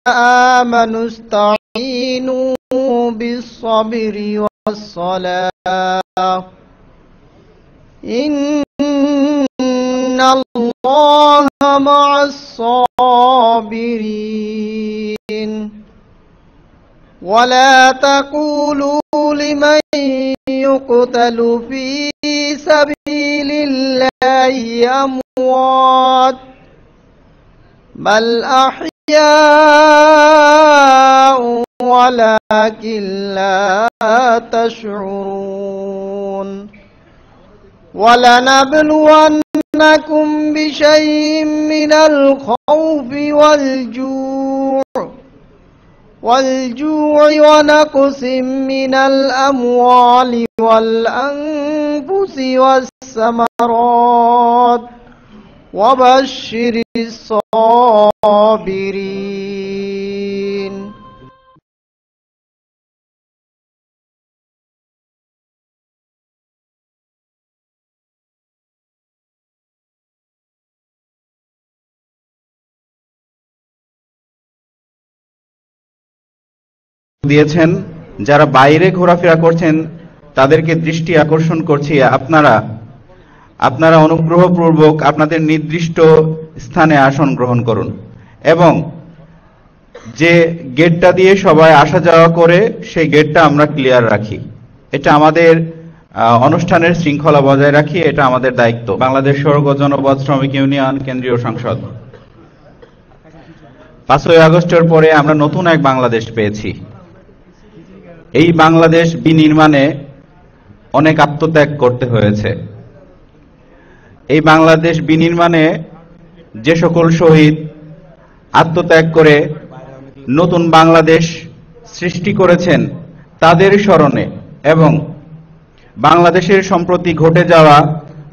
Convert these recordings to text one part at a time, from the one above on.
آمنوا استعينوا بالصبر والصلاة إن الله مع الصابرين ولا تقولوا لمن يقتل في سبيل الله أموات بل أحياء ولكن لا تشعرون ولنبلونكم بشيء من الخوف والجوع ونقص من الأموال والأنفس والثمرات وبشر الصابرين দিয়েছেন যারা বাইরে ঘোরাফেরা করছেন তাদেরকে দৃষ্টি আকর্ষণ করছি আপনারা অনুগ্রহপূর্বক আপনাদের নির্দিষ্ট স্থানে আসন গ্রহণ করুন এবং যে গেটটা দিয়ে সবাই আসা যাওয়া করে সেই গেটটা আমরা ক্লিয়ার রাখি। এটা আমাদের অনুষ্ঠানের শৃঙ্খলা বজায় রাখি, এটা আমাদের দায়িত্ব। বাংলাদেশ সড়ক ও জনপথ শ্রমিক ইউনিয়ন কেন্দ্রীয় সংসদ। 5ই আগস্টের পরে আমরা নতুন এক বাংলাদেশ পেয়েছি। এই বাংলাদেশ বিনির্মাণে অনেক আত্মত্যাগ করতে হয়েছে। এই বাংলাদেশ বিনির্মাণে যে সকল শহীদ আত্মত্যাগ করে নতুন বাংলাদেশ সৃষ্টি করেছেন তাদের স্মরণে এবং বাংলাদেশের সম্প্রতি ঘটে যাওয়া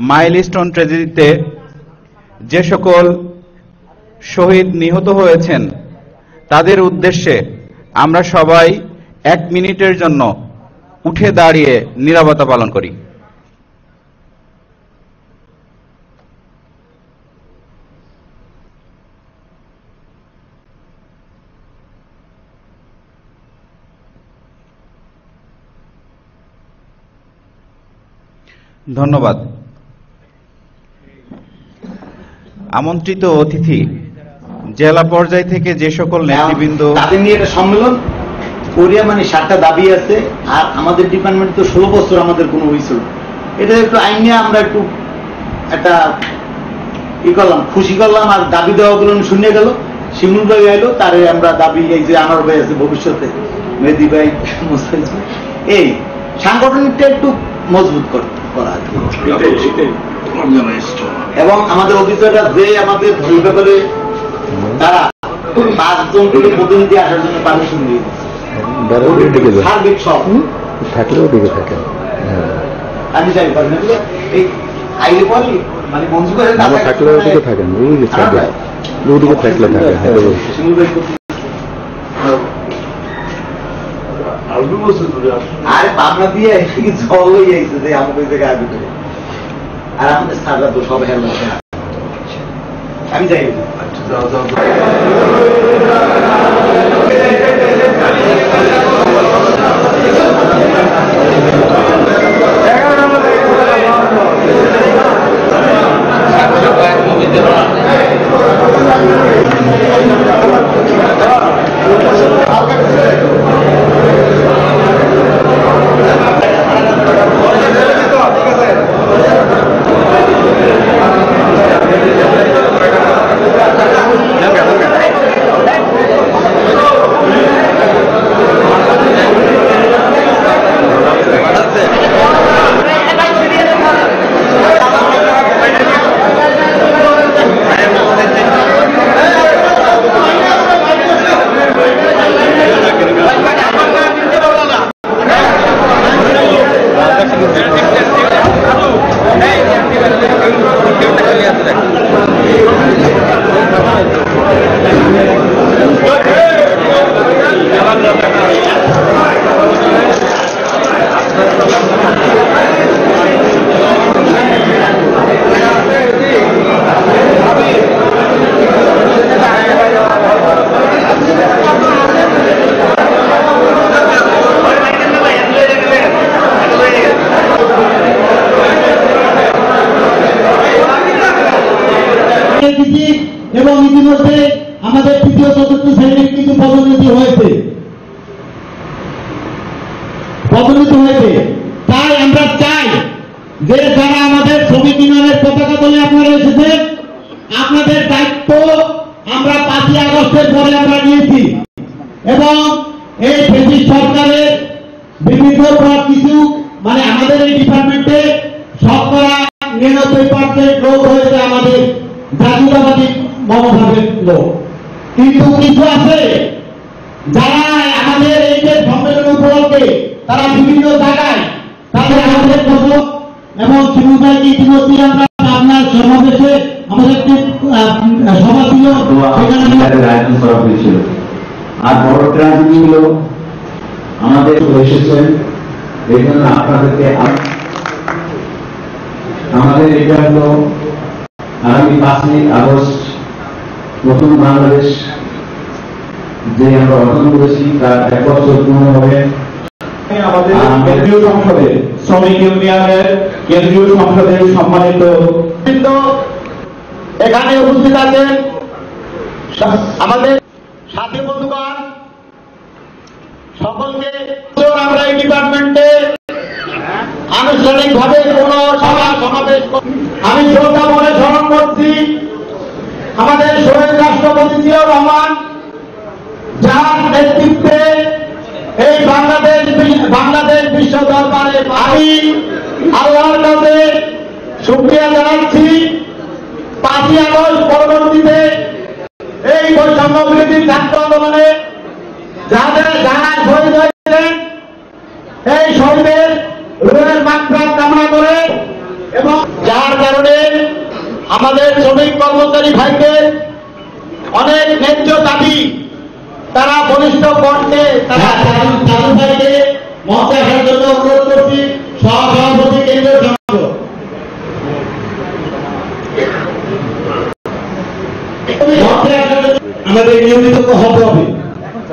মাইলস্টোন ট্র্যাজেডিতে যে সকল শহীদ নিহত হয়েছেন তাদের উদ্দেশ্যে আমরা সবাই 1 মিনিটের জন্য উঠে দাঁড়িয়ে নীরবতা পালন করি। ধন্যবাদ। আমন্ত্রিত অতিথি, জেলা পর্যায় থেকে যে সকল নেতৃবৃন্দ তাদের নিয়ে একটা সম্মেলন কোরিয়া, মানে 7টা দাবি আছে, আর আমাদের ডিপার্টমেন্ট তো 16 বছর আমাদের কোনো হয়েছিল, এটা একটু আইন নিয়ে আমরা একটু একটা করলাম, খুশি করলাম, আর দাবি দেওয়াগুলো শুনে গেল। শিমুল ভাই আইলো, তারে আমরা দাবি এই যে আনার ভাই আছে ভবিষ্যতে, মেহেদি ভাই, এই সাংগঠনিকটা একটু মজবুত করা এবং আমাদের অফিসাররা যে আমাদের দুই ব্যাপারে তারা 5 জন থেকে প্রতিনিধি আসার জন্য পারমিশন দিয়ে সার্বিক সব থাকলেও দিকে থাকেন। আমি চাই এই আইলে পরে মানে মঞ্জু করে না থাকলেও দিকে থাকেন, ওইদিকে থাকলে থাকেন। আরে পাবনা দিয়ে জল হয়ে যাইছে যে আমাদের জায়গায় আগে করে, আর আমাদের সাররা তো সব হেল আমি যাই। শ্রেণীর কিছু পদোন্নতি হয়েছে। তাই আমরা চাই যে যারা আমাদের শ্রমিক ইউনিয়নের পতাকা তলে আপনারা এসেছেন, আপনাদের দায়িত্ব আমরা 5ই আগস্টের পরে আমরা নিয়েছি এবং এই ব্রিটিশ সরকারের বিভিন্ন কিছু মানে আমাদের এই ডিপার্টমেন্টে শতকরা 99% লোক হয়েছে আমাদের জাতীয়তাবাদী মনোভাবের লোক, কিন্তু কিছু আছে যারা আমাদের এই যে সম্মেলন উপলক্ষে তারা বিভিন্ন জায়গায় তাদের আমাদের কথা এবং শিবুভাইকে ইতিমধ্যে আমরা আপনার সমাবেশে আমাদের একটি সভা ছিল সেখানে আয়োজন করা হয়েছিল। আর বড় ট্রাজেডি হলো আমাদের এসেছেন এই জন্য আপনাদেরকে আমাদের এটা হলো আগামী 5ই আগস্ট নতুন বাংলাদেশ যে আমরা অর্জন করেছি তার 1 বছর পূর্ণ হবে। আমাদের কেন্দ্রীয় সংসদে শ্রমিক ইউনিয়নের কেন্দ্রীয় সংসদের সম্মানিত এখানে উপস্থিত আছেন আমাদের সাথী বন্ধুগণ, সকলকে আমরা এই ডিপার্টমেন্টে আনুষ্ঠানিকভাবে কোন সভা সমাবেশ আমি শ্রদ্ধা মনে স্মরণ করছি আমাদের শহীদ রাষ্ট্রপতি জিয়াউর রহমান, যার নেতৃত্বে এই বাংলাদেশ বিশ্ব দরবারে আমি আল্লাহর কাছে শুকরিয়া জানাচ্ছি। 5ই আগস্ট পরবর্তীতে এই বৈষম্য বিরোধী ছাত্র আন্দোলনে যারা শহীদ হয়েছেন এই শহীদের রুহের মাগফিরাত কামনা করে এবং যার কারণে আমাদের শ্রমিক কর্মচারী ভাইদের অনেক ন্যায্য দাবি তারা বলিষ্ঠ কণ্ঠে তারা চালু ভাইকে মঞ্চে আসার জন্য অনুরোধ করছি। সভাপতি কেন্দ্রীয় সংসদ আমাদের নিয়মিত হতে হবে,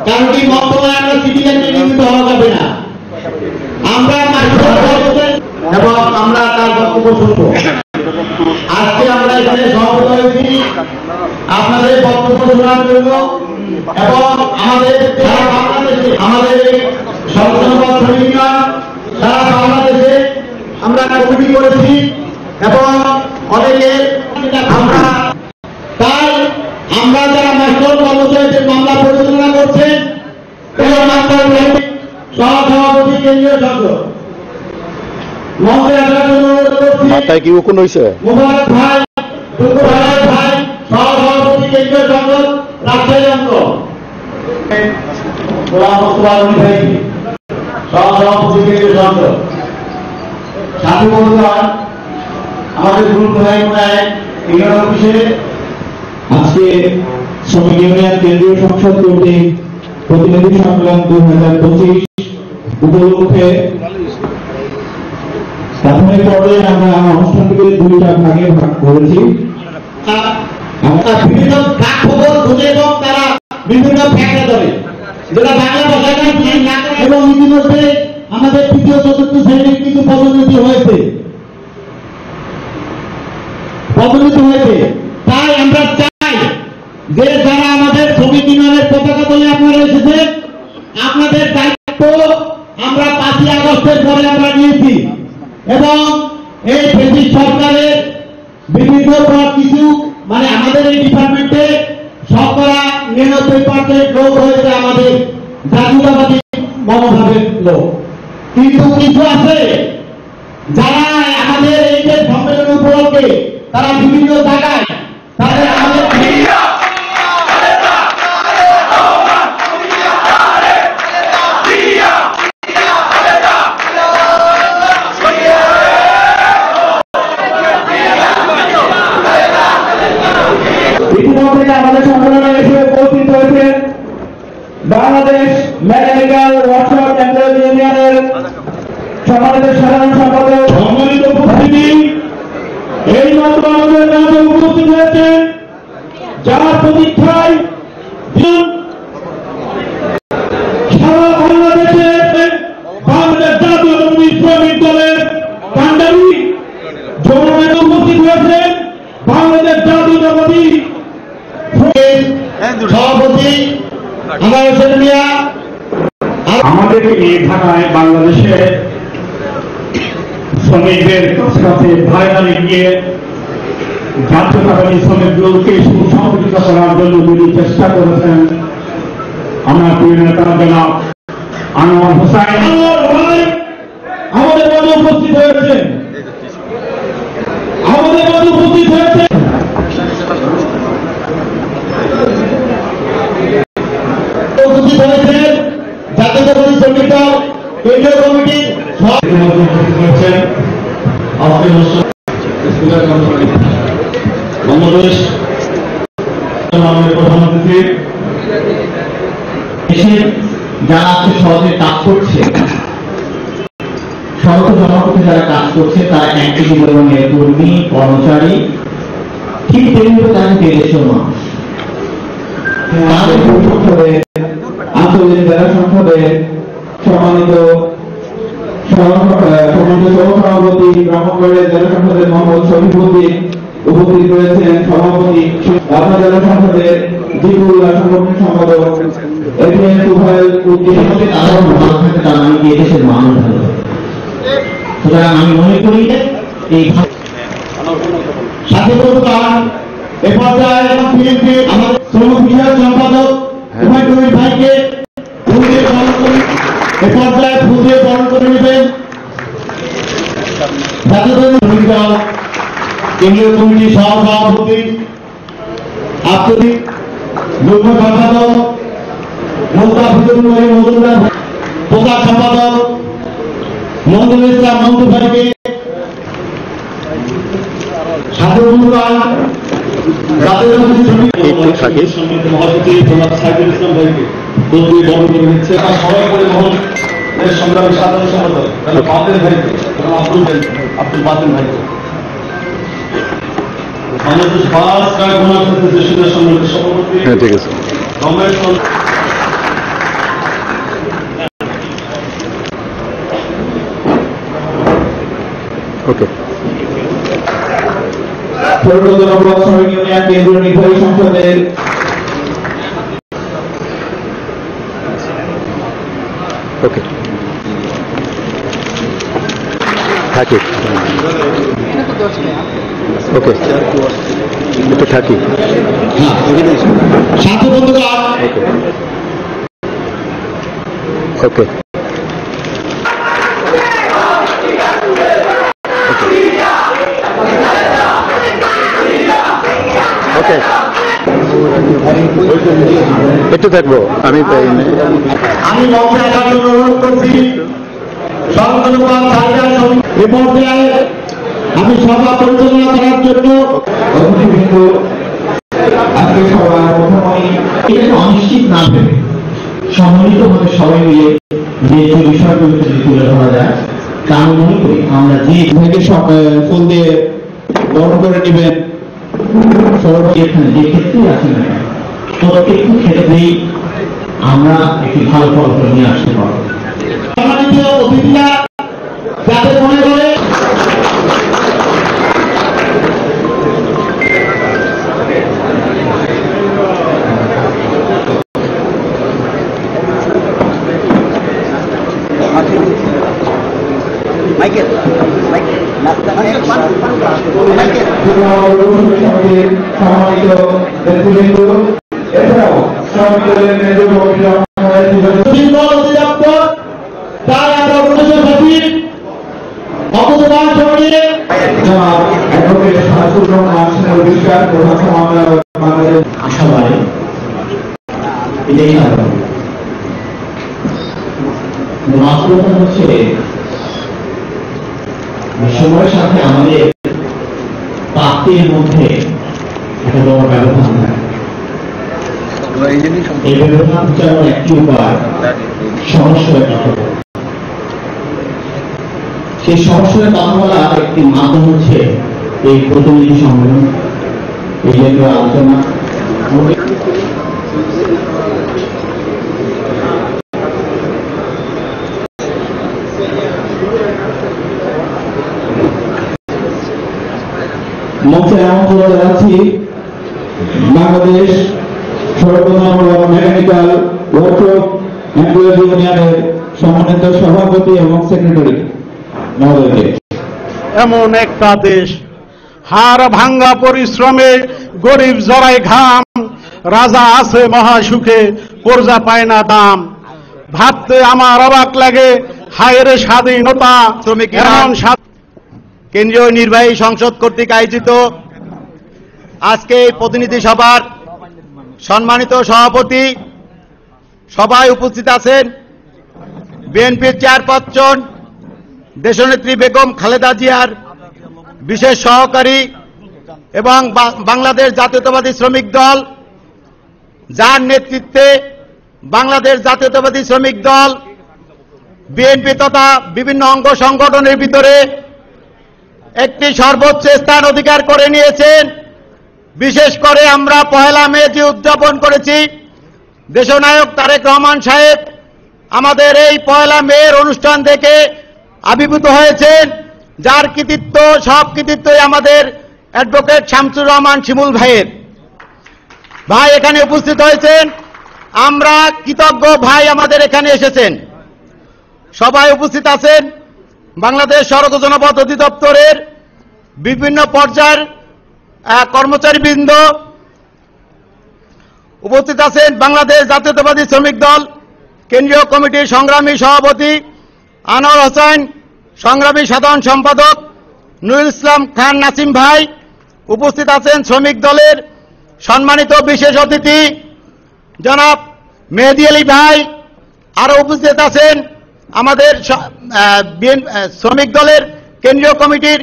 কারণ কি বর্তমানে আমরা সিটিজেনকে নিয়মিত হওয়া যাবে না। আমরা এবং আমরা তার বক্তব্য শুনব। আজকে আমরা এখানে সভাপতি হয়েছি আপনাদের বক্তব্য শোনার জন্য এবং আমাদের সারা বাংলাদেশে আমাদের সচেতনতা শ্রমিক সারা বাংলাদেশে আমরা কমিটি করেছি এবং অনেকে আমরা তাই আমরা যারা মাস্টার কর্মচারীদের মামলা পরিচালনা করছেন সহসভাপতি কেন্দ্রীয় সংসদ মঞ্চে আসার জন্য অনুরোধ করছি। মাথায় কি উকুন হয়েছে? মোবারক ভাই, ভাই সহসভাপতি কেন্দ্রীয় সংসদ রাজশাহী অঙ্গ সহসভাপতি কেন্দ্রীয় সংসদ সাথী বন্ধুগণ, আমাদের গ্রুপ ভাই ইউনিয়ন অফিসে আজকে শ্রমিক ইউনিয়ন কেন্দ্রীয় সংসদ কর্তৃক প্রতিনিধি সম্মেলন 2025 উপলক্ষে প্রাথমিক পর্যায়ে আমরা অনুষ্ঠানটিকে 2টা ভাগে ভাগ করেছি। আমরা বিভিন্ন ভাগ খবর খুঁজে এবং তারা বিভিন্ন ফ্যাক্টর ধরে যেটা বাংলা ভাষায় এবং ইতিমধ্যে আমাদের 3য় 4র্থ শ্রেণীর কিছু পদোন্নতি হয়েছে। তাই আমরা চাই যে যারা আমাদের শ্রমিক ইউনিয়নের পতাকা তলে আপনারা এসেছেন, আপনাদের দায়িত্ব আমরা 5ই আগস্টের পরে আমরা নিয়েছি এবং এই ব্রিটিশ সরকারের বিভিন্ন কিছু মানে আমাদের এই ডিপার্টমেন্টে শতকরা 99% লোক হয়েছে আমাদের জাতীয়তাবাদী মনোভাবের লোক, কিন্তু কিছু আছে যারা আমাদের এই যে সম্মেলন উপলক্ষে তারা বিভিন্ন জায়গায় তাদের আমাদের ইতিমধ্যে আমাদের সম্মেলনে এসে উপস্থিত হয়েছে বাংলাদেশ মেকানিক্যাল ওয়ার্কশপ এমপ্লয়িজ ইউনিয়নের সম্মানিত সাধারণ সম্পাদক সম্মানিত উপস্থিতি, এই মাত্র আমাদের মাঝে উপস্থিত হয়েছে যার প্রতীক্ষায় সারা বাংলাদেশে বাংলাদেশ জাতীয়তাবাদী শ্রমিক দলের কাণ্ডারি জনগণ উপস্থিত হয়েছে বাংলাদেশ জাতীয়তাবাদী সভাপতি আমাদের এই ঢাকায় বাংলাদেশে শ্রমিকদের কাছে ভাইরালে গিয়ে জাতীয়তাবাদী শ্রমিকগুলোকে সুসংগঠিত করার জন্য তিনি চেষ্টা করেছেন। আমার প্রিয় নেতা জনাব আনোয়ার হোসেন আমাদের মধ্যে উপস্থিত হয়েছে জাতীয়তাবাদী শ্রমিক দল কেন্দ্রীয় কমিটি বাংলাদেশ প্রধানমন্ত্রী যারা আজকে সহজে কাজ করছে, সড়ক জনপথে যারা কাজ করছে তারা একটি পরিমাণের কর্মী কর্মচারী, ঠিক তেমনি তারা দেশের মানুষ। আন্তর্জাতিক জেলা সংসদের সম্মানিত সভাপতি ব্রাহ্মণবাড়িয়া জেলা সংসদের মোহাম্মদ শফিকুদ্দিন উপস্থিত রয়েছেন, সভাপতি পাবনা জেলা সংসদের জিবুল্লাহ সংগঠন সম্পাদক দেশের মানুষ ভালো। সুতরাং আমি মনে করি এই সাথে এ পর্যায়ে আমাদের শ্রম বিষয়ক সম্পাদক উমাইদুল ভাইকে এ পর্যায়ে ফুল দিয়ে বরণ করে নেবেন। কেন্দ্রীয় কমিটির সভাপতি আন্তরিক যুগ্ম সম্পাদক মুস্তাফিজুর মজুমদার, প্রধান সম্পাদক মঞ্জুর ইসলাম মঞ্জু ভাইকে সংগ্রামী সাধারণ সম্পাদক আব্দুল বাতিল ভাইকে বাংলাদেশ বাস সম্মানিত সভাপতি রমেশ ওকে কেন্দ্রীয় নির্বাহী সংসদের ওকে থাকি ওকে একটু থাকি ওকে ওকে একটু থাকবো আমি অনুরোধ করছি আমি সভা পরিচালনা করার জন্য অনিশ্চিত না ভেবে সম্মিলিতভাবে সবাই মিলে যে বিষয়গুলো তুলে ধরা যায় তা আমি মনে করি আমরা যে থেকে ফুল দিয়ে বরণ করে নেবেন। এখানে যে ক্ষেত্রেই আছে না প্রত্যেকটি ক্ষেত্রেই আমরা একটি ভালো ফলাফল নিয়ে আসতে পারবো। অতিথিরা যাতে মনে করে আশাবাদী এটাই বাস্তবতা হচ্ছে সময়ের সাথে আমাদের প্রাপ্তির মধ্যে একটা বড় ব্যবধান থাকে। এই ব্যবধান হচ্ছে আমার একটি উপায় সংস্কারের কথা বলা। সেই সংস্কারের কথা বলার একটি মাধ্যম হচ্ছে এই প্রতিনিধি সম্মেলন, এই জাতীয় আলোচনা। মঞ্চে আমন্ত্রণ জানাচ্ছি বাংলাদেশ সর্বপ্রথম মেকানিক্যাল ওয়ার্কশপ এমপ্লয়িজ ইউনিয়নের সম্মানিত সভাপতি এবং সেক্রেটারি মহোদয়কে। এমন একটা দেশ, হাড় ভাঙ্গা পরিশ্রমে গরিব জড়ায় ঘাম, রাজা আছে মহাসুখে প্রজা পায় না দাম। ভাবতে আমার অবাক লাগে, হায়ের স্বাধীনতা শ্রমিক এমন কেন্দ্রীয় নির্বাহী সংসদ কর্তৃক আয়োজিত আজকে এই প্রতিনিধি সভার সম্মানিত সভাপতি, সভায় উপস্থিত আছেন বিএনপির চেয়ারপারসন দেশনেত্রী বেগম খালেদা জিয়ার বিশেষ সহকারী এবং বাংলাদেশ জাতীয়তাবাদী শ্রমিক দল, যার নেতৃত্বে বাংলাদেশ জাতীয়তাবাদী শ্রমিক দল বিএনপি তথা বিভিন্ন অঙ্গ সংগঠনের ভিতরে একটি সর্বোচ্চ স্থান অধিকার করে নিয়েছেন। বিশেষ করে আমরা 1 মে যে উদযাপন করেছি, দেশনায়ক তারেক রহমান সাহেব আমাদের এই 1 মের অনুষ্ঠান দেখে আবির্ভূত হয়েছেন, যার কৃতিত্ব, সব কৃতিত্বই আমাদের অ্যাডভোকেট শামসুর রহমান শিমুল ভাইয়ের। ভাই এখানে উপস্থিত হয়েছেন, আমরা কৃতজ্ঞ ভাই আমাদের এখানে এসেছেন। সবাই উপস্থিত আছেন বাংলাদেশ সড়ক ও জনপথ অধিদপ্তরের বিভিন্ন পর্যায়ের কর্মচারীবৃন্দ, উপস্থিত আছেন বাংলাদেশ জাতীয়তাবাদী শ্রমিক দল কেন্দ্রীয় কমিটির সংগ্রামী সভাপতি আনোয়ার হোসেন, সংগ্রামী সাধারণ সম্পাদক নুরুল ইসলাম খান নাসিম ভাই, উপস্থিত আছেন শ্রমিক দলের সম্মানিত বিশেষ অতিথি জনাব মেহেদী আলী ভাই, আরো উপস্থিত আছেন আমাদের শ্রমিক দলের কেন্দ্রীয় কমিটির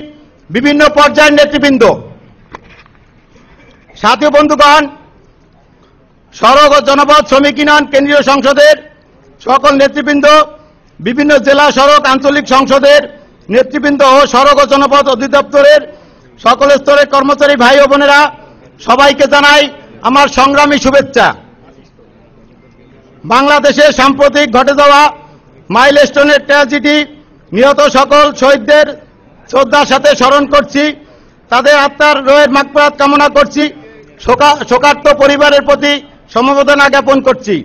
বিভিন্ন পর্যায়ের নেতৃবৃন্দ। সাথী বন্ধুগণ, সড়ক ও জনপথ শ্রমিক ইউনিয়ন কেন্দ্রীয় সংসদের সকল নেতৃবৃন্দ, বিভিন্ন জেলা সড়ক আঞ্চলিক সংসদের নেতৃবৃন্দ ও সড়ক ও জনপথ অধিদপ্তরের সকল স্তরের কর্মচারী ভাই ও বোনেরা, সবাইকে জানাই আমার সংগ্রামী শুভেচ্ছা। বাংলাদেশের সাম্প্রতিক ঘটে যাওয়া মাইলস্টোনের ট্র্যাজেডি, নিহত সকল শহীদদের শ্রদ্ধার সাথে স্মরণ করছি, তাদের আত্মার রোহের মাগফিরাত কামনা করছি, শোকার্ত পরিবারের প্রতি সমবেদনা জ্ঞাপন করছি।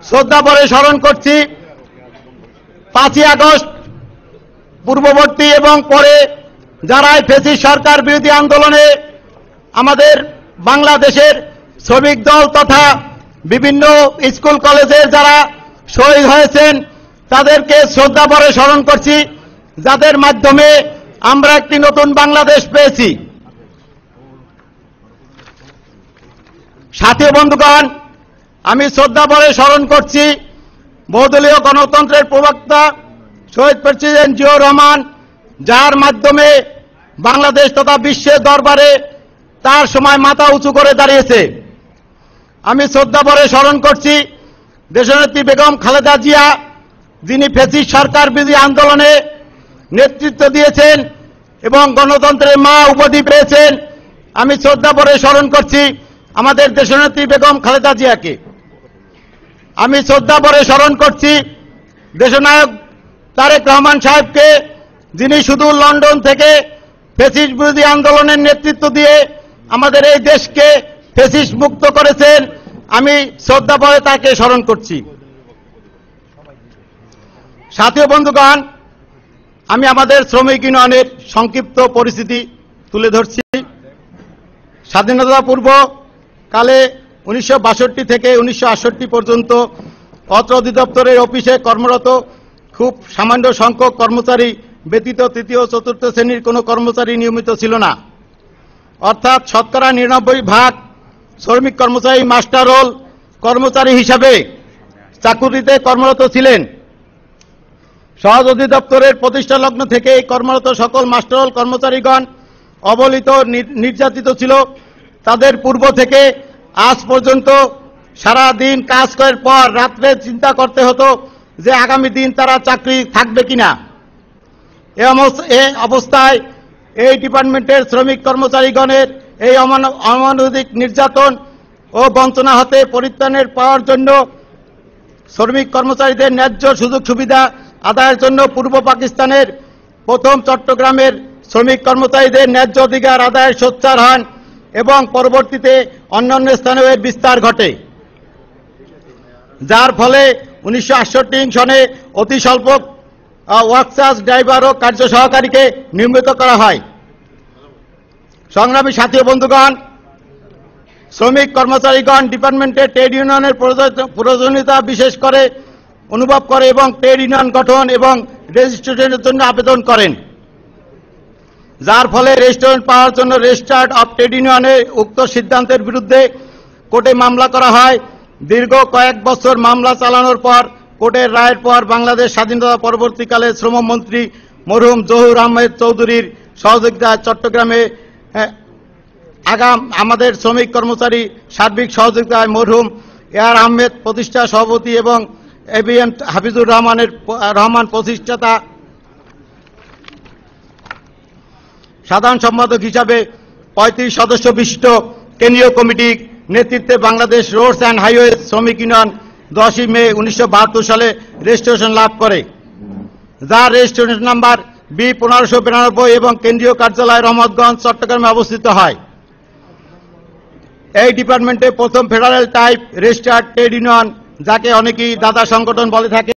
শ্রদ্ধা ভরে স্মরণ করছি 5ই আগস্ট পূর্ববর্তী এবং পরে যারা ফ্যাসিস্ট সরকার বিরোধী আন্দোলনে আমাদের বাংলাদেশের শ্রমিক দল তথা বিভিন্ন স্কুল কলেজের যারা শহীদ হয়েছেন, তাদেরকে শ্রদ্ধা ভরে স্মরণ করছি, যাদের মাধ্যমে আমরা একটি নতুন বাংলাদেশ পেয়েছি। সাথী বন্ধুগণ, আমি শ্রদ্ধা ভরে স্মরণ করছি বহুদলীয় গণতন্ত্রের প্রবক্তা শহীদ প্রেসিডেন্ট জিয়াউর রহমান, যার মাধ্যমে বাংলাদেশ তথা বিশ্বের দরবারে তার সময় মাথা উঁচু করে দাঁড়িয়েছে। আমি শ্রদ্ধা ভরে স্মরণ করছি দেশনেত্রী বেগম খালেদা জিয়া, যিনি ফ্যাসিস্ট সরকার বিরোধী আন্দোলনে নেতৃত্ব দিয়েছেন এবং গণতন্ত্রের মা উপাধি পেয়েছেন। আমি শ্রদ্ধা ভরে স্মরণ করছি আমাদের দেশনেত্রী বেগম খালেদা জিয়াকে। আমি শ্রদ্ধা ভরে স্মরণ করছি দেশনায়ক তারেক রহমান সাহেবকে, যিনি শুধু লন্ডন থেকে ফ্যাসিস্ট বিরোধী আন্দোলনের নেতৃত্ব দিয়ে আমাদের এই দেশকে ফ্যাসিস্ট মুক্ত করেছেন। আমি শ্রদ্ধা ভরে তাকে স্মরণ করছি। সাথী বন্ধুগণ, আমি আমাদের শ্রমিক ইউনিয়নের সংক্ষিপ্ত পরিস্থিতি তুলে ধরছি। স্বাধীনতা পূর্ব কালে 1962 থেকে 1968 পর্যন্ত অত্র অধিদপ্তরের অফিসে কর্মরত খুব সামান্য সংখ্যক কর্মচারী ব্যতীত তৃতীয় ও চতুর্থ শ্রেণীর কোনো কর্মচারী নিয়মিত ছিল না। অর্থাৎ শতকরা 99% শ্রমিক কর্মচারী মাস্টার রোল কর্মচারী হিসাবে চাকুরিতে কর্মরত ছিলেন। সহজ অধিদপ্তরের প্রতিষ্ঠা লগ্ন থেকে কর্মরত সকল মাস্টার রোল কর্মচারীগণ অবহেলিত, নির্যাতিত ছিল। তাদের পূর্ব থেকে আজ পর্যন্ত সারা দিন কাজ করার পর রাত্রে চিন্তা করতে হতো যে আগামী দিন তারা চাকরি থাকবে কিনা। এ অবস্থায় এই ডিপার্টমেন্টের শ্রমিক কর্মচারীগণের এই অমানবিক নির্যাতন ও বঞ্চনা হতে পরিত্রাণের পাওয়ার জন্য শ্রমিক কর্মচারীদের ন্যায্য সুযোগ সুবিধা আদায়ের জন্য পূর্ব পাকিস্তানের প্রথম চট্টগ্রামের শ্রমিক কর্মচারীদের ন্যায্য অধিকার আদায়ের সোচ্চার হন এবং পরবর্তীতে অন্যান্য স্থানেও এর বিস্তার ঘটে। যার ফলে 1968 সনে অতি স্বল্প ওয়ার্কশপ ড্রাইভার ও কার্য সহকারীকে নিয়মিত করা হয়। সংগ্রামী সাথী বন্ধুগণ, শ্রমিক কর্মচারীগণ ডিপার্টমেন্টের ট্রেড ইউনিয়নের প্রয়োজনীয়তা বিশেষ করে অনুভব করে এবং ট্রেড ইউনিয়ন গঠন এবং রেজিস্ট্রেশনের জন্য আবেদন করেন, যার ফলে রেজিস্ট্রেশন পাওয়ার জন্য রেজিস্ট্রার অফ ট্রেড ইউনিয়নের উক্ত সিদ্ধান্তের বিরুদ্ধে কোর্টে মামলা করা হয়। দীর্ঘ কয়েক বছর মামলা চালানোর পর কোর্টের রায়ের পর বাংলাদেশ স্বাধীনতা পরবর্তীকালে শ্রমমন্ত্রী মরহুম জহুর আহমেদ চৌধুরীর সহযোগিতায় চট্টগ্রামে আমাদের শ্রমিক কর্মচারী সার্বিক সহযোগিতায় মরহুম এআর আহমেদ প্রতিষ্ঠা সভাপতি এবং এবিএম হাফিজুর রহমান প্রতিষ্ঠাতা সাধারণ সম্পাদক হিসাবে 35 সদস্য বিশিষ্ট কেন্দ্রীয় কমিটি নেতৃত্বে বাংলাদেশ রোডস অ্যান্ড হাইওয়ে শ্রমিক ইউনিয়ন 10 মে 1972 সালে রেজিস্ট্রেশন লাভ করে, যার রেজিস্ট্রেশন নাম্বার B1592 এবং কেন্দ্রীয় কার্যালয় রহমতগঞ্জ চট্টগ্রামে অবস্থিত হয়। এই ডিপার্টমেন্টে প্রথম federal type registered trade union, যাকে অনেকেই দাদা সংগঠন বলে থাকে,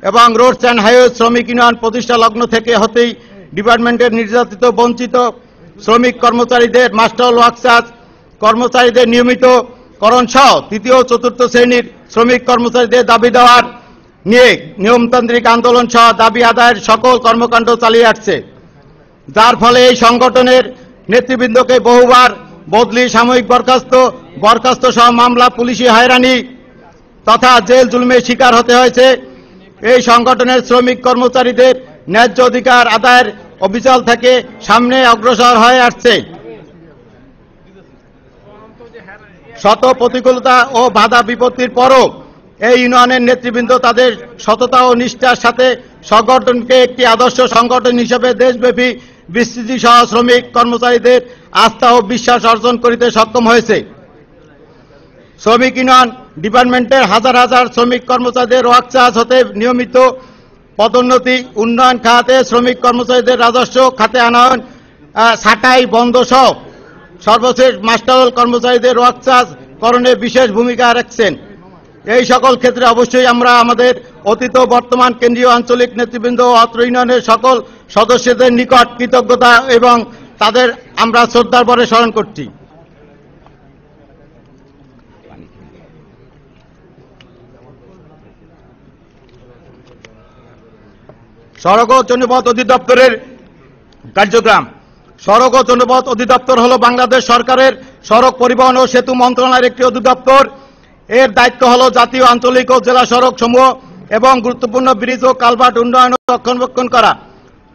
এবং রোডস অ্যান্ড হাইওয়ে শ্রমিক ইউনিয়ন প্রতিষ্ঠা লগ্ন থেকে হতেই ডিপার্টমেন্টের নির্যাতিত বঞ্চিত শ্রমিক কর্মচারীদের মাস্টার ওয়ার্কশপ কর্মচারীদের নিয়মিতকরণ সহ তৃতীয় ও চতুর্থ শ্রেণীর শ্রমিক কর্মচারীদের দাবি দেওয়ার নিয়ে নিয়মতান্ত্রিক আন্দোলন সহ দাবি আদায়ের সকল কর্মকাণ্ড চালিয়ে আসছে, যার ফলে এই সংগঠনের নেতৃবৃন্দকে বহুবার বদলি, সাময়িক বরখাস্ত সহ মামলা, পুলিশি হয়রানি তথা জেল জুলুমের শিকার হতে হয়েছে। এই সংগঠনের শ্রমিক কর্মচারীদের ন্যায্য অধিকার আদায়ের অবিচল থেকে সামনে অগ্রসর হয়ে আসছে। শত প্রতিকূলতা ও বাধা বিপত্তির পরও এই ইউনিয়নের নেতৃবৃন্দ তাদের সততা ও নিষ্ঠার সাথে সংগঠনকে একটি আদর্শ সংগঠন হিসেবে দেশব্যাপী বিস্তৃতি সহ শ্রমিক কর্মচারীদের আস্থা ও বিশ্বাস অর্জন করিতে সক্ষম হয়েছে। শ্রমিক ইউনিয়ন ডিপার্টমেন্টের হাজার হাজার শ্রমিক কর্মচারীদের ওয়ার্কশপ হতে নিয়মিত পদোন্নতি, উন্নয়ন খাতে শ্রমিক কর্মচারীদের রাজস্ব খাতে আনয়ন, ছাঁটাই বন্ধ সহ সর্বশেষ মাস্টারল কর্মচারীদের ওয়ার্কশপ করণে বিশেষ ভূমিকা রাখছেন। এই সকল ক্ষেত্রে অবশ্যই আমরা আমাদের অতীত বর্তমান কেন্দ্রীয় আঞ্চলিক নেতৃবৃন্দ ও অত্র ইউনিয়নের সকল সদস্যদের নিকট কৃতজ্ঞতা এবং তাদের আমরা শ্রদ্ধার ভরে স্মরণ করছি। সড়ক ও জনপথ অধিদপ্তরের কার্যক্রম। সড়ক ও জনপথ অধিদপ্তর হল বাংলাদেশ সরকারের সড়ক পরিবহন ও সেতু মন্ত্রণালয়ের একটি অধিদপ্তর। এর দায়িত্ব হল জাতীয়, আঞ্চলিক ও জেলা সড়ক সমূহ এবং গুরুত্বপূর্ণ ব্রিজ ও কালভার্ট উন্নয়ন ও রক্ষণাবেক্ষণ করা।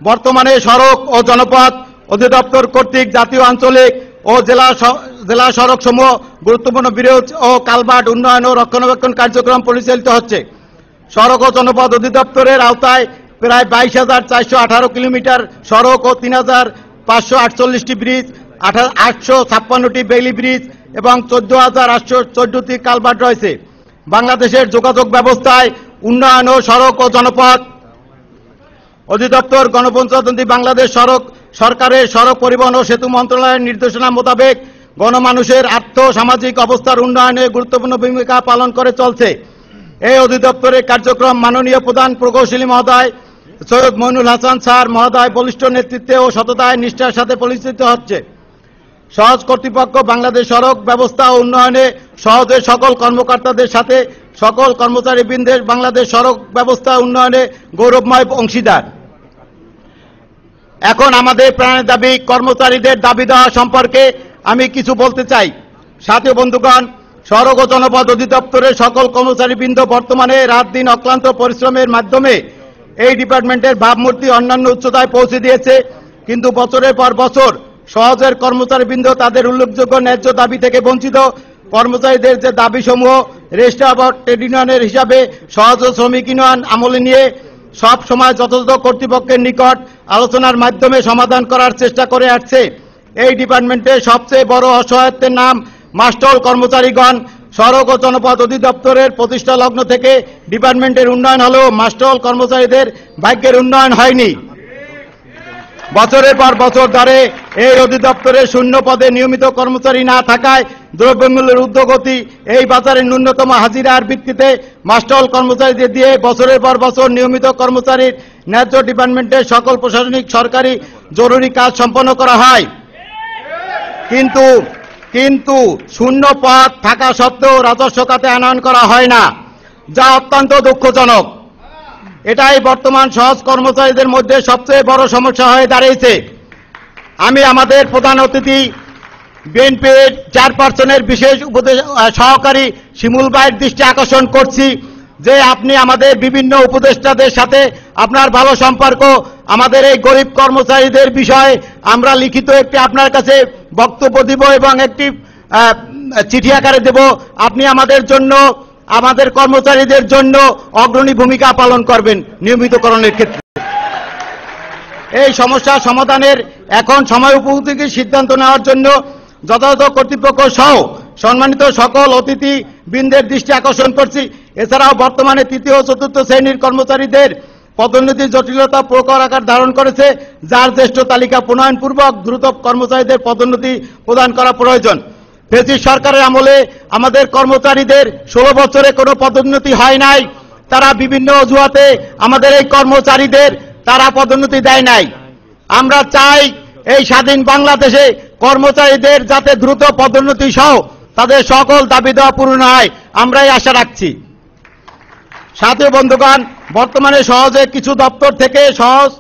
বর্তমানে সড়ক ও জনপথ অধিদপ্তর কর্তৃক জাতীয়, আঞ্চলিক ও জেলা সড়ক সমূহ গুরুত্বপূর্ণ ব্রিজ ও কালভার্ট উন্নয়ন ও রক্ষণাবেক্ষণ কার্যক্রম পরিচালিত হচ্ছে। সড়ক ও জনপথ অধিদপ্তরের আওতায় প্রায় 22,418 কিলোমিটার সড়ক ও 3,548টি ব্রিজ, 856টি বেইলি ব্রিজ এবং 14,814টি কালভার্ট রয়েছে। বাংলাদেশের যোগাযোগ ব্যবস্থায় উন্নয়ন ও সড়ক ও জনপথ অধিদপ্তর গণপ্রজাতন্ত্রী বাংলাদেশ সরকারের সড়ক পরিবহন ও সেতু মন্ত্রণালয়ের নির্দেশনা মোতাবেক গণমানুষের আর্থ সামাজিক অবস্থার উন্নয়নে গুরুত্বপূর্ণ ভূমিকা পালন করে চলছে। এই অধিদপ্তরের কার্যক্রম মাননীয় প্রধান প্রকৌশলী মহোদয় সৈয়দ মইনুল হাসান স্যার মহোদয় বলিষ্ঠ নেতৃত্বে ও সততায় নিষ্ঠার সাথে পরিচালিত হচ্ছে। সহজ কর্তৃপক্ষ বাংলাদেশ সড়ক ব্যবস্থা ও উন্নয়নে সহজে সকল কর্মকর্তাদের সাথে সকল কর্মচারীবৃন্দের বাংলাদেশ সড়ক ব্যবস্থা উন্নয়নে গৌরবময় অংশীদার। এখন আমাদের প্রাণের দাবি কর্মচারীদের দাবি দেওয়া সম্পর্কে আমি কিছু বলতে চাই। সাথী বন্ধুগণ, সড়ক ও জনপথ অধিদপ্তরের সকল কর্মচারীবৃন্দ বর্তমানে রাত দিন অক্লান্ত পরিশ্রমের মাধ্যমে এই ডিপার্টমেন্টের ভাবমূর্তি অন্যান্য উচ্চতায় পৌঁছে দিয়েছে, কিন্তু বছরের পর বছর সহজের কর্মচারীবৃন্দ তাদের উল্লেখযোগ্য ন্যায্য দাবি থেকে বঞ্চিত। কর্মচারীদের যে দাবিসমূহ রেজিস্ট্রার অফ ট্রেড ইউনিয়নের হিসাবে সহজ শ্রমিক ইউনিয়ন আমলে নিয়ে সব সময় যথাযথ কর্তৃপক্ষের নিকট আলোচনার মাধ্যমে সমাধান করার চেষ্টা করে আসছে। এই ডিপার্টমেন্টের সবচেয়ে বড় অসহায়ত্বের নাম মাস্টল কর্মচারীগণ। সড়ক ও জনপথ অধিদপ্তরের প্রতিষ্ঠা লগ্ন থেকে ডিপার্টমেন্টের উন্নয়ন হলেও মাস্টল কর্মচারীদের ভাগ্যের উন্নয়ন হয়নি। বছরের পর বছর ধরে এই অধিদপ্তরের শূন্য পদে নিয়মিত কর্মচারী না থাকায় দ্রব্যমূল্যের ঊর্ধ্বগতি, এই বাজারে ন্যূনতম হাজিরার ভিত্তিতে মাস্টল কর্মচারীদের দিয়ে বছরের পর বছর নিয়মিত কর্মচারীর ন্যায্য ডিপার্টমেন্টের সকল প্রশাসনিক সরকারি জরুরি কাজ সম্পন্ন করা হয়। কিন্তু শূন্য পদ থাকা সত্ত্বেও রাজস্ব খাতে আনয়ন করা হয় না, যা অত্যন্ত দুঃখজনক। এটাই বর্তমান সহজ কর্মচারীদের মধ্যে সবচেয়ে বড় সমস্যা হয়ে দাঁড়িয়েছে। আমি আমাদের প্রধান অতিথি বিএনপির চেয়ারপারসনের বিশেষ সহকারী শিমুল ভাইয়ের দৃষ্টি আকর্ষণ করছি যে আপনি আমাদের বিভিন্ন উপদেষ্টাদের সাথে আপনার ভালো সম্পর্ক, আমাদের এই গরিব কর্মচারীদের বিষয়ে আমরা লিখিত একটি আপনার কাছে বক্তব্য দিব এবং একটি চিঠি আকারে দেব। আপনি আমাদের জন্য, আমাদের কর্মচারীদের জন্য অগ্রণী ভূমিকা পালন করবেন নিয়মিতকরণের ক্ষেত্রে। এই সমস্যা সমাধানের এখন সময় উপযোগী সিদ্ধান্ত নেওয়ার জন্য যথাযথ কর্তৃপক্ষ সহ সম্মানিত সকল অতিথি বৃন্দের দৃষ্টি আকর্ষণ করছি। এছাড়াও বর্তমানে তৃতীয় ও চতুর্থ শ্রেণীর কর্মচারীদের পদোন্নতির জটিলতা প্রখর আকার ধারণ করেছে, যার জ্যেষ্ঠ তালিকা প্রণয়নপূর্বক দ্রুত কর্মচারীদের পদোন্নতি প্রদান করা প্রয়োজন। ফ্যাসিস্ট সরকারের আমলে আমাদের কর্মচারীদের 16 বছরে কোনো পদোন্নতি হয় নাই। তারা বিভিন্ন অজুহাতে আমাদের এই কর্মচারীদের তারা পদোন্নতি দেয় নাই। আমরা চাই এই স্বাধীন বাংলাদেশে কর্মচারীদের যাতে দ্রুত পদোন্নতি সহ তাদের সকল দাবি দেওয়া পূরণ হয়, আমরা এই আশা রাখছি। সাথী বন্ধুগণ, বর্তমানে সহজে কিছু দপ্তর থেকে সহজ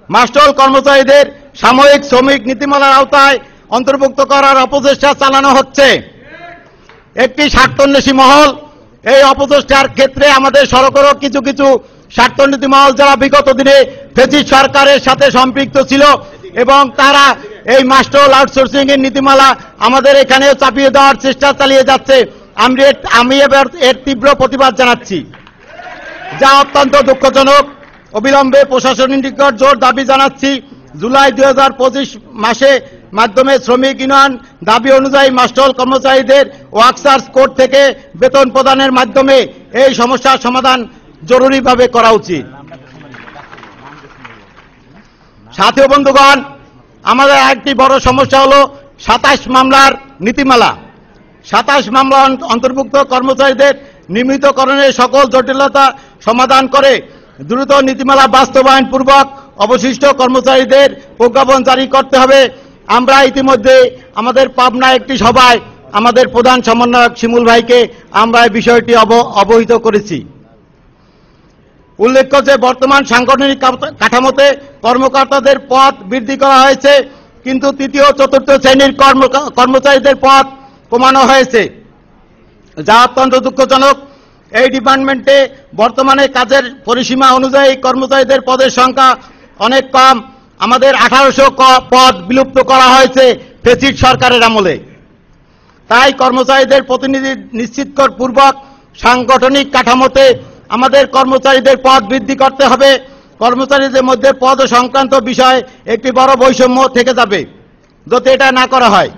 মাস্টল কর্মচারীদের সাময়িক শ্রমিক নীতিমালার আওতায় অন্তর্ভুক্ত করার অপচেষ্টা চালানো হচ্ছে। একটি স্বার্থান্বেষী মহল এই অপচেষ্টার ক্ষেত্রে আমাদের সরকারও কিছু কিছু স্বার্থনীতি মহল যারা বিগত দিনে ফ্যাসিস্ট সরকারের সাথে সম্পৃক্ত ছিল এবং তারা এই মাস্টল আউটসোর্সিং এর নীতিমালা আমাদের এখানেও চাপিয়ে দেওয়ার চেষ্টা চালিয়ে যাচ্ছে। আমি এবার এর তীব্র প্রতিবাদ জানাচ্ছি, যা অত্যন্ত দুঃখজনক। অবিলম্বে প্রশাসনিক নিকট জোর দাবি জানাচ্ছি, জুলাই 2025 মাসে মাধ্যমে শ্রমিক ইউনিয়ন দাবি অনুযায়ী মাস্টল কর্মচারীদের ওয়ার্কার্স কোড থেকে বেতন প্রদানের মাধ্যমে এই সমস্যার সমাধান জরুরিভাবে করা উচিত। সাথী বন্ধুগণ, আমাদের একটি বড় সমস্যা হলো 27 মামলার নীতিমালা। 27 মামলা অন্তর্ভুক্ত কর্মচারীদের নিয়মিতকরণের সকল জটিলতা সমাধান করে দ্রুত নীতিমালা বাস্তবায়ন পূর্বক অবশিষ্ট কর্মচারীদের প্রজ্ঞাপন জারি করতে হবে। আমরা ইতিমধ্যে আমাদের পাবনা একটি সভায় আমাদের প্রধান সমন্বয়ক শিমুল ভাইকে আমরা এই বিষয়টি অবহিত করেছি। উল্লেখ্য যে বর্তমান সাংগঠনিক কাঠামোতে কর্মকর্তাদের পদ বৃদ্ধি করা হয়েছে, কিন্তু তৃতীয় চতুর্থ শ্রেণীর কর্মচারীদের পদ কমানো হয়েছে, যা অত্যন্ত দুঃখজনক। এই ডিপার্টমেন্টে বর্তমানে কাজের পরিসীমা অনুযায়ী কর্মচারীদের পদের সংখ্যা অনেক কম। আমাদের 1800 পদ বিলুপ্ত করা হয়েছে ফ্যাসিস্ট সরকারের আমলে। তাই কর্মচারীদের প্রতিনিধি নিশ্চিত পূর্বক সাংগঠনিক কাঠামোতে আমাদের কর্মচারীদের পদ বৃদ্ধি করতে হবে। কর্মচারীদের মধ্যে পদ সংক্রান্ত বিষয়ে একটি বড় বৈষম্য থেকে যাবে যাতে এটা না করা হয়।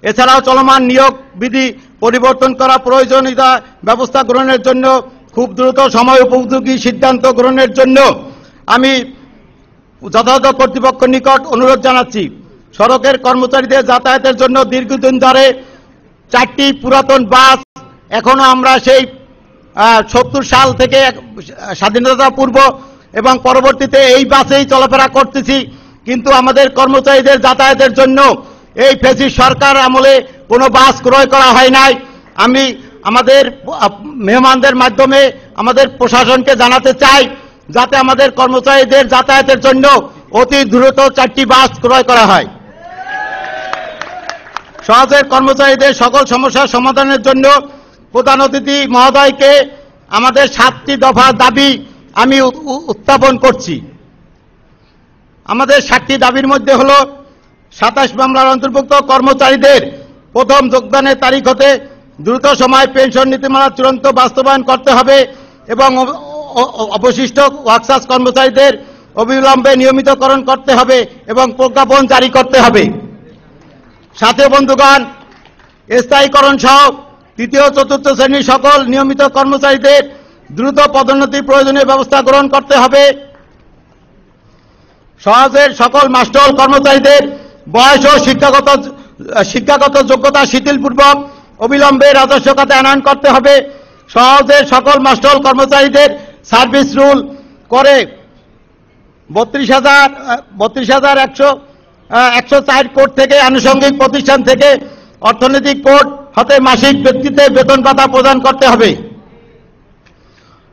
এছাড়াও চলমান নিয়োগ বিধি পরিবর্তন করা প্রয়োজনীয়তা ব্যবস্থা গ্রহণের জন্য খুব দ্রুত সময় উপযোগী সিদ্ধান্ত গ্রহণের জন্য আমি যথাযথ কর্তৃপক্ষের নিকট অনুরোধ জানাচ্ছি। সড়কের কর্মচারীদের যাতায়াতের জন্য দীর্ঘদিন ধরে 4টি পুরাতন বাস এখনো আমরা সেই 70 সাল থেকে স্বাধীনতা পূর্ব এবং পরবর্তীতে এই বাসেই চলাফেরা করতেছি, কিন্তু আমাদের কর্মচারীদের যাতায়াতের জন্য এই ফ্যাসিস্ট সরকার আমলে কোনো বাস ক্রয় করা হয় নাই। আমি আমাদের মেহমানদের মাধ্যমে আমাদের প্রশাসনকে জানাতে চাই যাতে আমাদের কর্মচারীদের যাতায়াতের জন্য অতি দ্রুত 4টি বাস ক্রয় করা হয়। সহজের কর্মচারীদের সকল সমস্যার সমাধানের জন্য প্রধান অতিথি মহোদয়কে আমাদের 7টি দফা দাবি আমি উত্থাপন করছি। আমাদের 7টি দাবির মধ্যে হল 27 মামলার অন্তর্ভুক্ত কর্মচারীদের প্রথম যোগদানের তারিখ হতে দ্রুত সময় পেনশন নীতিমালা চূড়ান্ত বাস্তবায়ন করতে হবে এবং অবশিষ্ট ওয়ার্কার্স কর্মচারীদের অবিলম্বে নিয়মিতকরণ করতে হবে এবং প্রজ্ঞাপন জারি করতে হবে। সাথে বন্ধুগণ, স্থায়ীকরণ সহ তৃতীয় চতুর্থ শ্রেণীর সকল নিয়মিত কর্মচারীদের দ্রুত পদোন্নতির প্রয়োজনীয় ব্যবস্থা গ্রহণ করতে হবে। সমাজের সকল মাস্টল কর্মচারীদের বয়স ও শিক্ষাগত যোগ্যতা শিথিলপূর্বক অবিলম্বে রাজস্ব খাতে আনয়ন করতে হবে। সহজে সকল মাস্টল কর্মচারীদের সার্ভিস রুল করে 32,104 কোড থেকে আনুষঙ্গিক প্রতিষ্ঠান থেকে অর্থনৈতিক কোড হতে মাসিক ভিত্তিতে বেতন ভাতা প্রদান করতে হবে।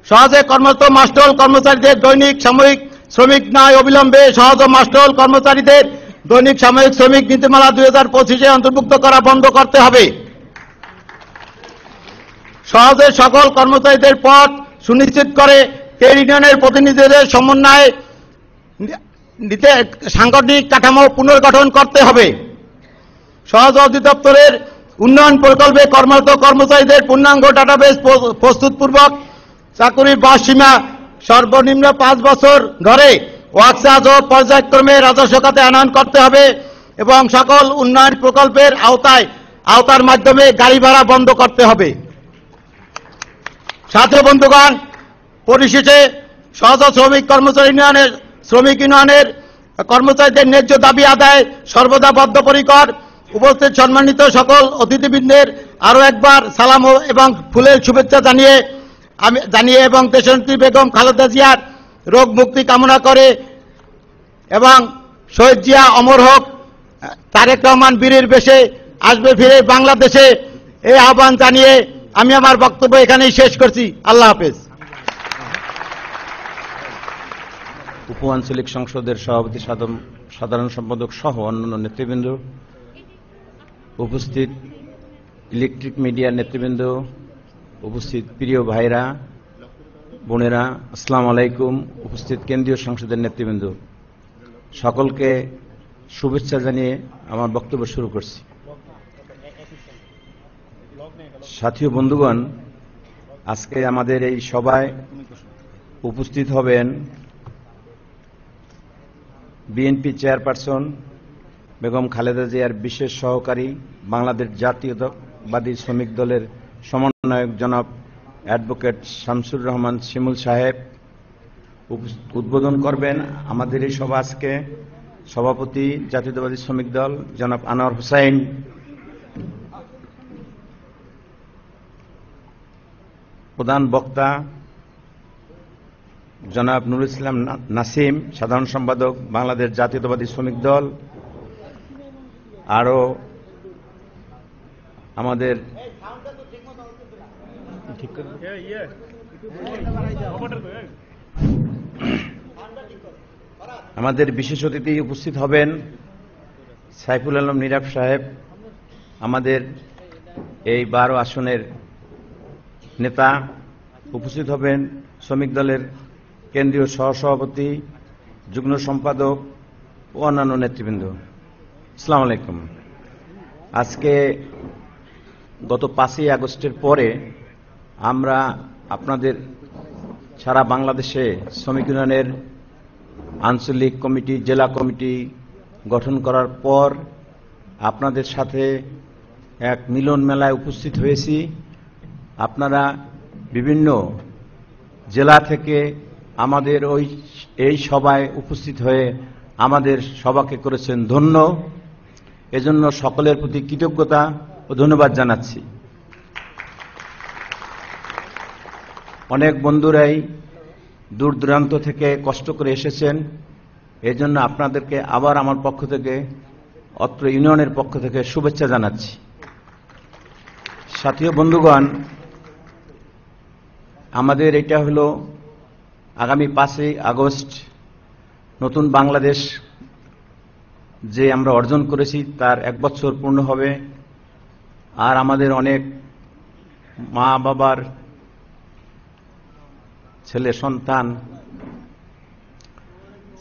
সহজে কর্মরত মাস্টল কর্মচারীদের দৈনিক সাময়িক শ্রমিক নয় অবিলম্বে সহজ মাস্টল কর্মচারীদের দৈনিক সাময়িক শ্রমিক নীতিমালা 2025-এ অন্তর্ভুক্ত করা বন্ধ করতে হবে। সহজে সকল কর্মচারীদের পদ সুনিশ্চিত করে ট্রেড ইউনিয়নের প্রতিনিধিদের সমন্বয়ে সাংগঠনিক কাঠামো পুনর্গঠন করতে হবে। সহজ অধিদপ্তরের উন্নয়ন প্রকল্পে কর্মরত কর্মচারীদের পূর্ণাঙ্গ ডাটাবেস প্রস্তুতপূর্বক চাকুরির বয়সসীমা সর্বনিম্ন 5 বছর ধরে ওয়াকসাজ ও পর্যায়ক্রমে রাজস্ব খাতে আনয়ন করতে হবে এবং সকল উন্নয়ন প্রকল্পের আওতার মাধ্যমে গাড়ি ভাড়া বন্ধ করতে হবে। ছাত্র বন্ধুগণ, পরিশেষে সহজ শ্রমিক ইউনিয়নের কর্মচারীদের ন্যায্য দাবি আদায় সর্বদা বদ্ধপরিকর। উপস্থিত সম্মানিত সকল অতিথিবৃন্দের আরো একবার সালাম এবং ফুলের শুভেচ্ছা জানিয়ে এবং দেশনেত্রী বেগম খালেদা জিয়ার রোগ মুক্তি কামনা করে এবং শহীদ জিয়া অমর হোক, তারেক রহমান বীরের বেশে আসবে ফিরে বাংলাদেশে, এই আহ্বান জানিয়ে আমি আমার বক্তব্য এখানেই শেষ করছি। আল্লাহ হাফেজ। উপ আঞ্চলিক সংসদের সভাপতি সাধারণ সম্পাদক সহ অন্যান্য নেতৃবৃন্দ, উপস্থিত ইলেকট্রিক মিডিয়ার নেতৃবৃন্দ, উপস্থিত প্রিয় ভাইরা বোনেরা, আসসালামু আলাইকুম। উপস্থিত কেন্দ্রীয় সংসদের নেতৃবৃন্দ, সকলকে শুভেচ্ছা জানিয়ে আমার বক্তব্য শুরু করছি। সাথী ও বন্ধুগণ, আজকে আমাদের এই সভায় উপস্থিত হবেন বিএনপি চেয়ারপারসন বেগম খালেদা জিয়ার বিশেষ সহকারী, বাংলাদেশ জাতীয়তাবাদী শ্রমিক দলের সমন্বয়ক জনাব অ্যাডভোকেট শামসুর রহমান শিমুল সাহেব। উদ্বোধন করবেন আমাদের এই সভা আজকে সভাপতি জাতীয়তাবাদী শ্রমিক দল জনাব আনোয়ার হোসাইন। প্রধান বক্তা জনাব নুরুল ইসলাম নাসিম, সাধারণ সম্পাদক বাংলাদেশ জাতীয়তাবাদী শ্রমিক দল। আরো আমাদের বিশেষ অতিথি উপস্থিত হবেন সাইফুল আলম নীরব সাহেব, আমাদের এই 12 আসনের নেতা। উপস্থিত হবেন শ্রমিক দলের কেন্দ্রীয় সহসভাপতি, যুগ্ম সম্পাদক ও অন্যান্য নেতৃবৃন্দ। আসসালামু আলাইকুম। আজকে গত 5ই আগস্টের পরে আমরা আপনাদের সারা বাংলাদেশে শ্রমিক ইউনিয়নের আঞ্চলিক কমিটি, জেলা কমিটি গঠন করার পর আপনাদের সাথে এক মিলন মেলায় উপস্থিত হয়েছি। আপনারা বিভিন্ন জেলা থেকে আমাদের এই সভায় উপস্থিত হয়ে আমাদের সভাকে করেছেন ধন্য। এজন্য সকলের প্রতি কৃতজ্ঞতা ও ধন্যবাদ জানাচ্ছি। অনেক বন্ধুরাই দূর দূরান্ত থেকে কষ্ট করে এসেছেন, এজন্য আপনাদেরকে আবার আমার পক্ষ থেকে, অত্র ইউনিয়নের পক্ষ থেকে শুভেচ্ছা জানাচ্ছি। সাথী ও বন্ধুগণ, আমাদের এটা হলো আগামী 5ই আগস্ট নতুন বাংলাদেশ যে আমরা অর্জন করেছি তার 1 বছর পূর্ণ হবে। আর আমাদের অনেক মা বাবার ছেলে সন্তান,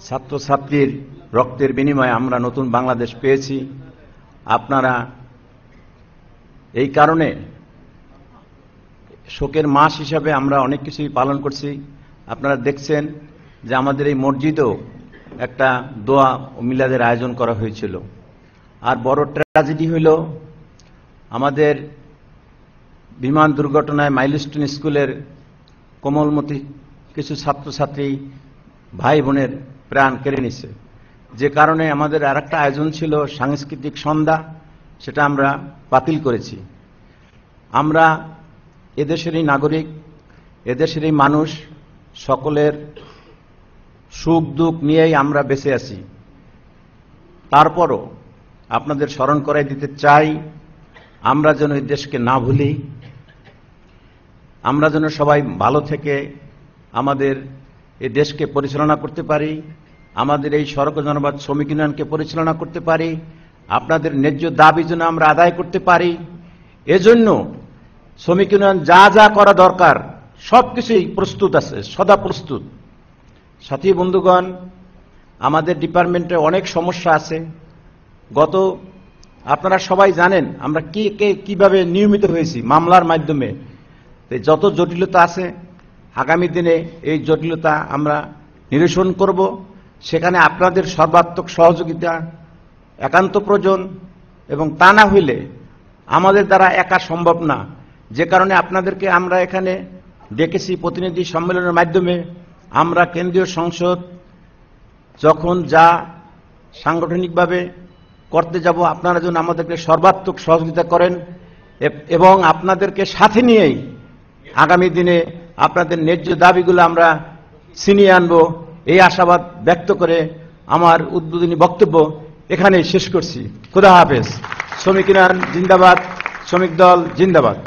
ছাত্রছাত্রীর রক্তের বিনিময়ে আমরা নতুন বাংলাদেশ পেয়েছি। আপনারা এই কারণে শোকের মাস হিসাবে আমরা অনেক কিছুই পালন করছি। আপনারা দেখছেন যে আমাদের এই মসজিদেও একটা দোয়া ও মিলাদের আয়োজন করা হয়েছিল। আর বড় ট্র্যাজেডি হইল আমাদের বিমান দুর্ঘটনায় মাইলস্টোন স্কুলের কোমলমতি কিছু ছাত্রছাত্রী ভাই বোনের প্রাণ কেড়ে নিছে। যে কারণে আমাদের আরেকটা আয়োজন ছিল সাংস্কৃতিক সন্ধ্যা, সেটা আমরা বাতিল করেছি। আমরা এদেশেরই নাগরিক, এদেশেরই মানুষ, সকলের সুখ দুঃখ নিয়েই আমরা বেঁচে আছি। তারপরও আপনাদের স্মরণ করাই দিতে চাই, আমরা যেন এই দেশকে না ভুলি, আমরা যেন সবাই ভালো থেকে আমাদের এই দেশকে পরিচালনা করতে পারি, আমাদের এই সড়ক জনপদ শ্রমিক ইউনিয়নকে পরিচালনা করতে পারি, আপনাদের ন্যায্য দাবি যেন আমরা আদায় করতে পারি। এজন্য শ্রমিক ইউনিয়ন যা যা করা দরকার সবকিছুই প্রস্তুত আছে, সদা প্রস্তুত। সাথী বন্ধুগণ, আমাদের ডিপার্টমেন্টে অনেক সমস্যা আছে। আপনারা সবাই জানেন আমরা কিভাবে নিয়মিত হয়েছি মামলার মাধ্যমে। যত জটিলতা আছে আগামী দিনে এই জটিলতা আমরা নিরসন করব। সেখানে আপনাদের সর্বাত্মক সহযোগিতা একান্ত প্রয়োজন, এবং তা না হইলে আমাদের দ্বারা একা সম্ভব না। যে কারণে আপনাদেরকে আমরা এখানে ডেকেছি প্রতিনিধি সম্মেলনের মাধ্যমে। আমরা কেন্দ্রীয় সংসদ যখন যা সাংগঠনিকভাবে করতে যাব, আপনারা যেন আমাদেরকে সর্বাত্মক সহযোগিতা করেন, এবং আপনাদেরকে সাথে নিয়েই আগামী দিনে আপনাদের ন্যায্য দাবিগুলো আমরা ছিনিয়ে আনব, এই আশাবাদ ব্যক্ত করে আমার উদ্বোধনী বক্তব্য এখানেই শেষ করছি। খোদা হাফেজ। শ্রমিক ইউনিয়ন জিন্দাবাদ, শ্রমিক দল জিন্দাবাদ।